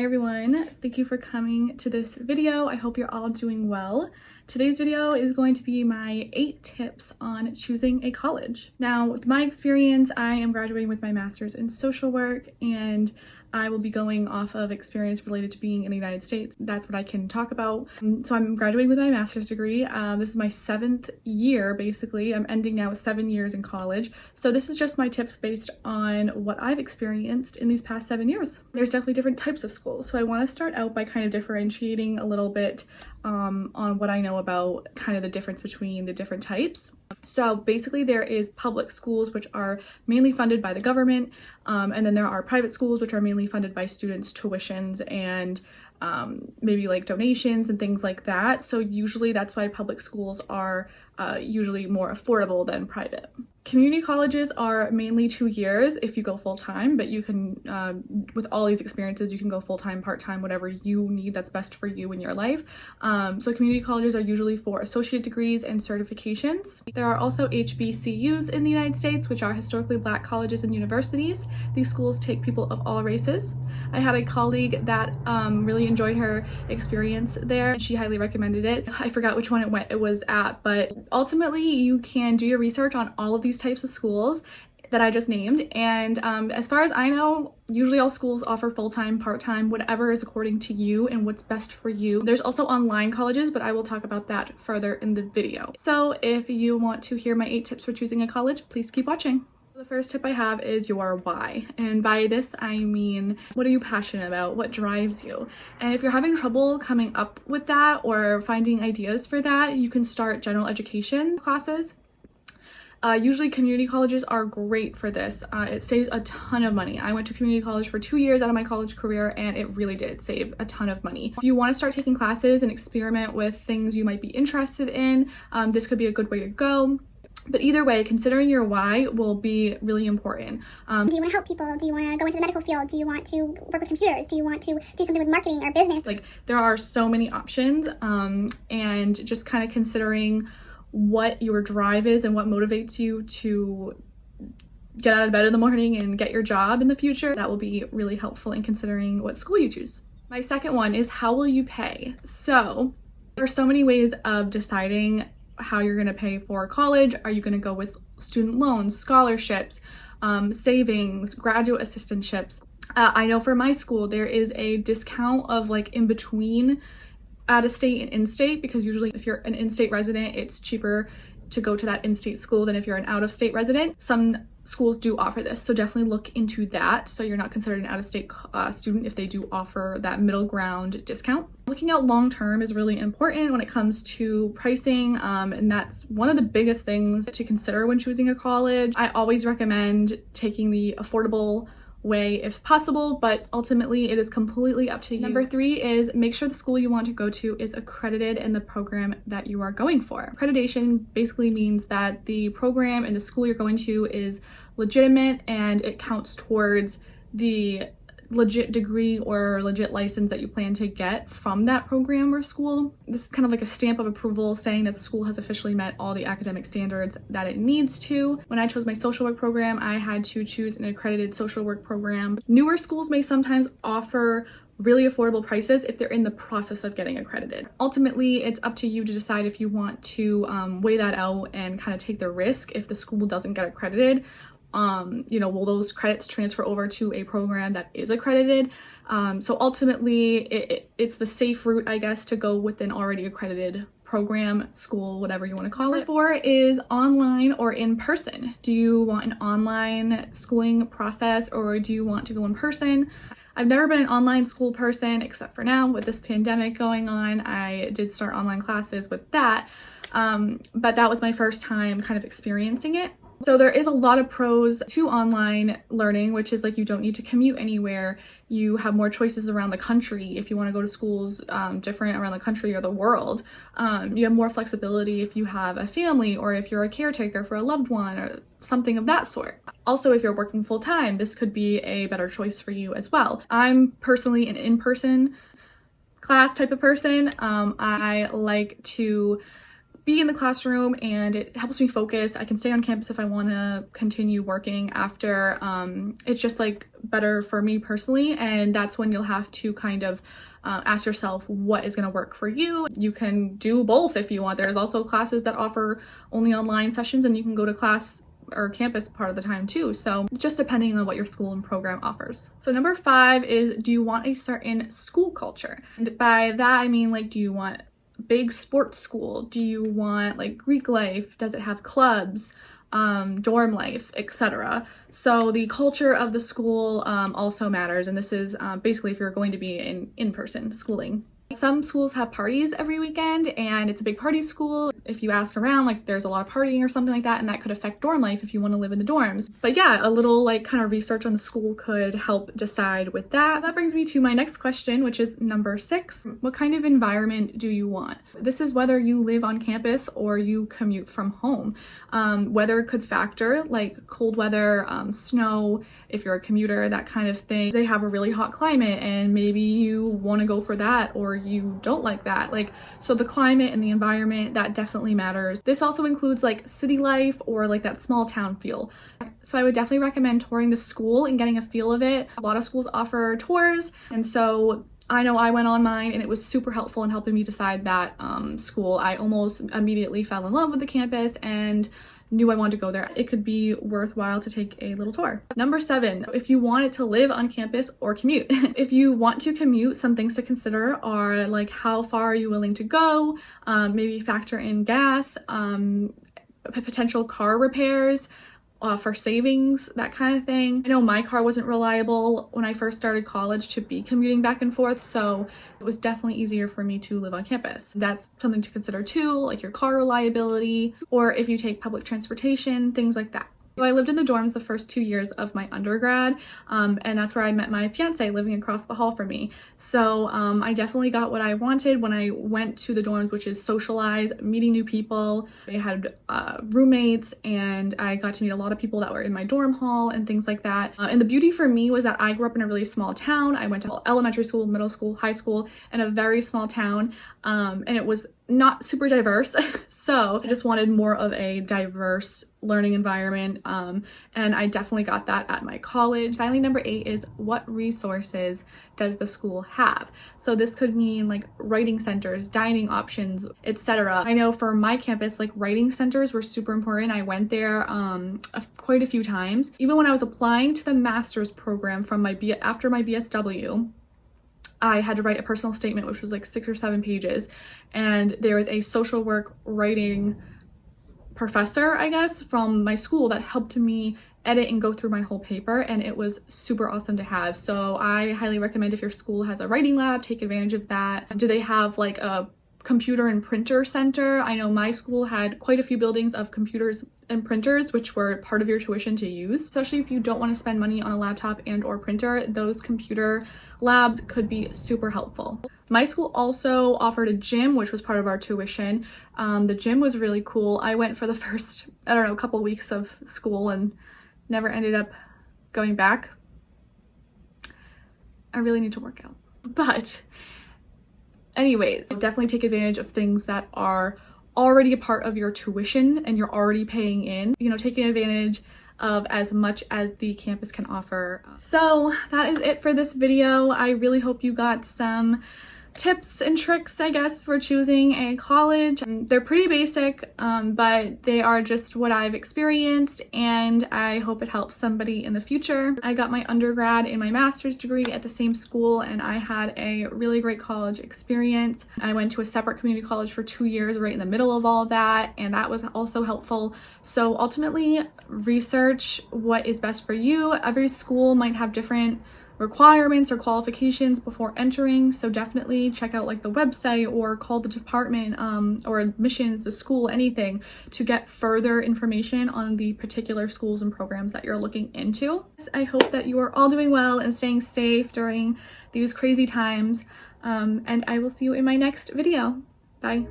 Hi everyone, thank you for coming to this video. I hope you're all doing well. Today's video is going to be my 8 tips on choosing a college. Now, with my experience, I am graduating with my master's in social work, and I will be going off of experience related to being in the United States. That's what I can talk about. So I'm graduating with my master's degree. This is my 7th year, basically. I'm ending now with 7 years in college. So this is just my tips based on what I've experienced in these past 7 years. There's definitely different types of schools. So I want to start out by kind of differentiating a little bit on what I know about kind of the difference between the different types. So basically there is public schools, which are mainly funded by the government, and then there are private schools, which are mainly funded by students' tuitions and maybe like donations and things like that. So usually that's why public schools are usually more affordable than private. Community colleges are mainly 2 years if you go full-time, but you can, with all these experiences, you can go full-time, part-time, whatever you need that's best for you in your life. So community colleges are usually for associate degrees and certifications. There are also HBCUs in the United States, which are historically Black colleges and universities. These schools take people of all races. I had a colleague that really enjoyed her experience there, and she highly recommended it. I forgot which one it was at, but ultimately you can do your research on all of these types of schools that I just named, and as far as I know, usually all schools offer full-time, part-time, whatever is according to you and what's best for you. There's also online colleges, but I will talk about that further in the video. So if you want to hear my 8 tips for choosing a college, please keep watching. The first tip I have is your why, and by this I mean, what are you passionate about? What drives you? And if you're having trouble coming up with that or finding ideas for that, you can start general education classes. Usually community colleges are great for this. It saves a ton of money. I went to community college for 2 years out of my college career, and it really did save a ton of money. If you want to start taking classes and experiment with things you might be interested in, this could be a good way to go. But either way, considering your why will be really important. Do you want to help people? Do you want to go into the medical field? Do you want to work with computers? Do you want to do something with marketing or business? Like, there are so many options, and just kind of considering what your drive is and what motivates you to get out of bed in the morning and get your job in the future. That will be really helpful in considering what school you choose. My second one is, how will you pay? So there are so many ways of deciding how you're going to pay for college. Are you going to go with student loans, scholarships, savings, graduate assistantships? I know for my school there is a discount of like in between out-of-state and in-state, because usually if you're an in-state resident, it's cheaper to go to that in-state school than if you're an out-of-state resident. Some schools do offer this, so definitely look into that so you're not considered an out-of-state student if they do offer that middle ground discount. Looking out long-term is really important when it comes to pricing, and that's one of the biggest things to consider when choosing a college. I always recommend taking the affordable way if possible, but ultimately it is completely up to you. Number 3 is make sure the school you want to go to is accredited in the program that you are going for. Accreditation basically means that the program and the school you're going to is legitimate, and it counts towards the legit degree or legit license that you plan to get from that program or school. This is kind of like a stamp of approval saying that the school has officially met all the academic standards that it needs to. When I chose my social work program, I had to choose an accredited social work program. Newer schools may sometimes offer really affordable prices if they're in the process of getting accredited. Ultimately, it's up to you to decide if you want to weigh that out and kind of take the risk if the school doesn't get accredited. Will those credits transfer over to a program that is accredited? So ultimately, it's the safe route, I guess, to go with an already accredited program, school, whatever you want to call it. 4 is online or in person. Do you want an online schooling process, or do you want to go in person? I've never been an online school person, except for now with this pandemic going on. I did start online classes with that, but that was my first time kind of experiencing it. So there is a lot of pros to online learning, which is like you don't need to commute anywhere. You have more choices around the country if you want to go to schools different around the country or the world. You have more flexibility if you have a family or if you're a caretaker for a loved one or something of that sort. Also, if you're working full-time, this could be a better choice for you as well. I'm personally an in-person class type of person. I like to be in the classroom and it helps me focus. I can stay on campus if I want to continue working after. It's just like better for me personally, and that's when you'll have to kind of ask yourself what is going to work for you. You can do both if you want. There's also classes that offer only online sessions, and you can go to class or campus part of the time too. So just depending on what your school and program offers. So number 5 is, do you want a certain school culture? And by that I mean, like, do you want big sports school? Do you want like Greek life? Does it have clubs, dorm life, etc.? So the culture of the school also matters, and this is basically if you're going to be in person schooling. Some schools have parties every weekend, and it's a big party school. If you ask around, like, there's a lot of partying or something like that, and that could affect dorm life if you want to live in the dorms. But yeah, a little like kind of research on the school could help decide with that. That brings me to my next question, which is number 6. What kind of environment do you want? This is whether you live on campus or you commute from home. Weather could factor, like cold weather, snow, if you're a commuter, that kind of thing. They have a really hot climate, and maybe you want to go for that, or you don't like that. Like, so the climate and the environment, that definitely matters. This also includes like city life or like that small town feel. So I would definitely recommend touring the school and getting a feel of it. A lot of schools offer tours, and so I know I went on mine and it was super helpful in helping me decide that school. I almost immediately fell in love with the campus and knew I wanted to go there. It could be worthwhile to take a little tour. Number 7, if you wanted to live on campus or commute. If you want to commute, some things to consider are like, how far are you willing to go? Maybe factor in gas, potential car repairs, for savings, that kind of thing. I know my car wasn't reliable when I first started college to be commuting back and forth, so it was definitely easier for me to live on campus. That's something to consider too, like your car reliability, or if you take public transportation, things like that. So I lived in the dorms the first 2 years of my undergrad, and that's where I met my fiance living across the hall from me. So I definitely got what I wanted when I went to the dorms, which is socialize, meeting new people. I had roommates, and I got to meet a lot of people that were in my dorm hall and things like that. And the beauty for me was that I grew up in a really small town. I went to elementary school, middle school, high school in a very small town, and it was not super diverse. So I just wanted more of a diverse learning environment, and I definitely got that at my college. Finally, number 8 is, what resources does the school have? So this could mean like writing centers, dining options, etc. I know for my campus, like writing centers were super important. I went there quite a few times. Even when I was applying to the master's program from after my BSW, I had to write a personal statement, which was like 6 or 7 pages. And there was a social work writing professor, I guess, from my school that helped me edit and go through my whole paper, and it was super awesome to have. So I highly recommend, if your school has a writing lab, take advantage of that. Do they have like a computer and printer center? I know my school had quite a few buildings of computers and printers, which were part of your tuition to use. Especially if you don't want to spend money on a laptop and or printer, those computer labs could be super helpful. My school also offered a gym, which was part of our tuition. The gym was really cool. I went for the first, couple weeks of school and never ended up going back. I really need to work out. But anyways, definitely take advantage of things that are already a part of your tuition and you're already paying in. Taking advantage of as much as the campus can offer. So that is it for this video. I really hope you got some tips and tricks, I guess, for choosing a college. They're pretty basic, but they are just what I've experienced, and I hope it helps somebody in the future. I got my undergrad and my master's degree at the same school, and I had a really great college experience. I went to a separate community college for 2 years right in the middle of all of that, and that was also helpful. So ultimately, research what is best for you. Every school might have different requirements or qualifications before entering, so definitely check out like the website or call the department or admissions, the school, anything, to get further information on the particular schools and programs that you're looking into. I hope that you are all doing well and staying safe during these crazy times, and I will see you in my next video. Bye.